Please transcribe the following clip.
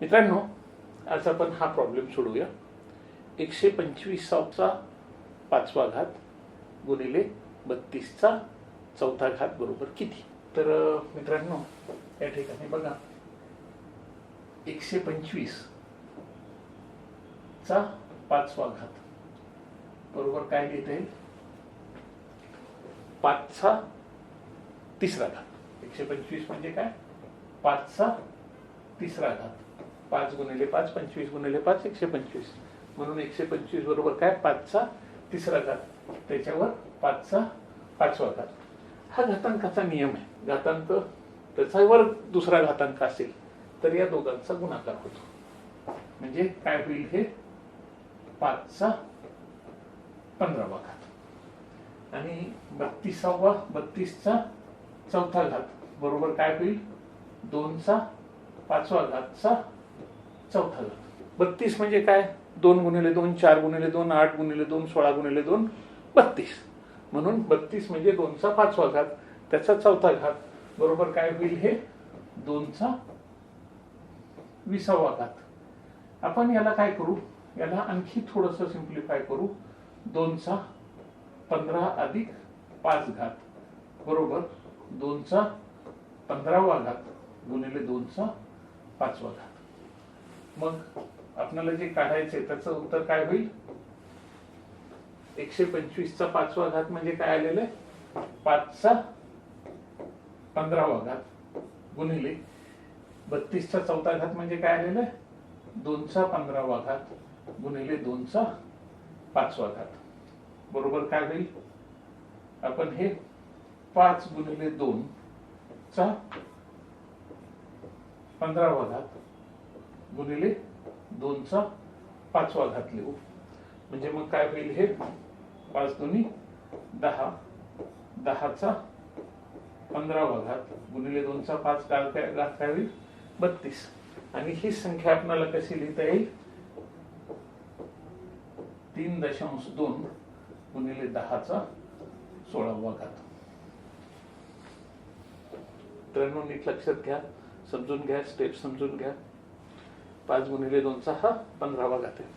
मित्रांनो, आज आपण हा प्रॉब्लेम सोडूया. 125चा 5वा घात गुणिले 32चा 4था घात बरोबर किती. तर मित्रांनो, या ठिकाणी बघा, 125चा 5वा घात बरोबर काय लिहिता येईल? 5चा तिसरा घात. 125 म्हणजे काय? 5चा तिसरा घात. 5 गुणिले 5, 25 गुणिले 5, 125. म्हणून 125 बरोबर काय? 5चा तिसरा घात, त्याच्यावर 5चा 5वा घात. हा घातांकाचा नियम आहे. घातांक त्याच्यावर दुसरा घातांक असेल तर या दोघांचा गुणाकार होतो. म्हणजे काय होईल? हे 5चा 15वा घात आणि 32चा 4था घात बरोबर काय होईल? 2चा 5वा घातचा 4था घात. 32 म्हणजे काय? 2 गुणिले 2, 4 गुणिले 2, 8 गुणिले 2, 16 गुणिले 2, 32. म्हणून 32 म्हणजे 2चा 5वा घात, त्याचा 4था घात बरोबर काय होईल? हे 2चा 20वा घात. आपण याला काय करू? याला आणखी थोडस सिंप्लिफाय करू. 2चा 15 अधिक 5 घात बरोबर 2चा 15वा घात गुणिले 2चा 5वा घात. मग आपल्याला जे काढायचंय त्याचं उत्तर काय होईल? 125चा 5वा घात म्हणजे काय आलेलं आहे? 5चा 15वा घात गुणिले 32चा 4था घात म्हणजे काय आलेलं आहे? 2चा 15वा घात गुणिले 2चा 5वा घात बरोबर काय होईल? आपण हे 5 गुणिले 2चा 15वा घात गुणिले 2चा 5वा घात लिहू. म्हणजे मग काय होईल? हे 5 दुनी 10, 10चा 15वा घात गुणिले 2चा 5 घात काय होईल? 32. आणि ही संख्या आपल्याला कशी लिहिता येईल? 3.2 गुणिले 10चा 16वा घात. मित्रांनो, नीट लक्षात घ्या, समजून घ्या, स्टेप समजून घ्या. 5 गुणिले 2चा हा 15वा घात आहे.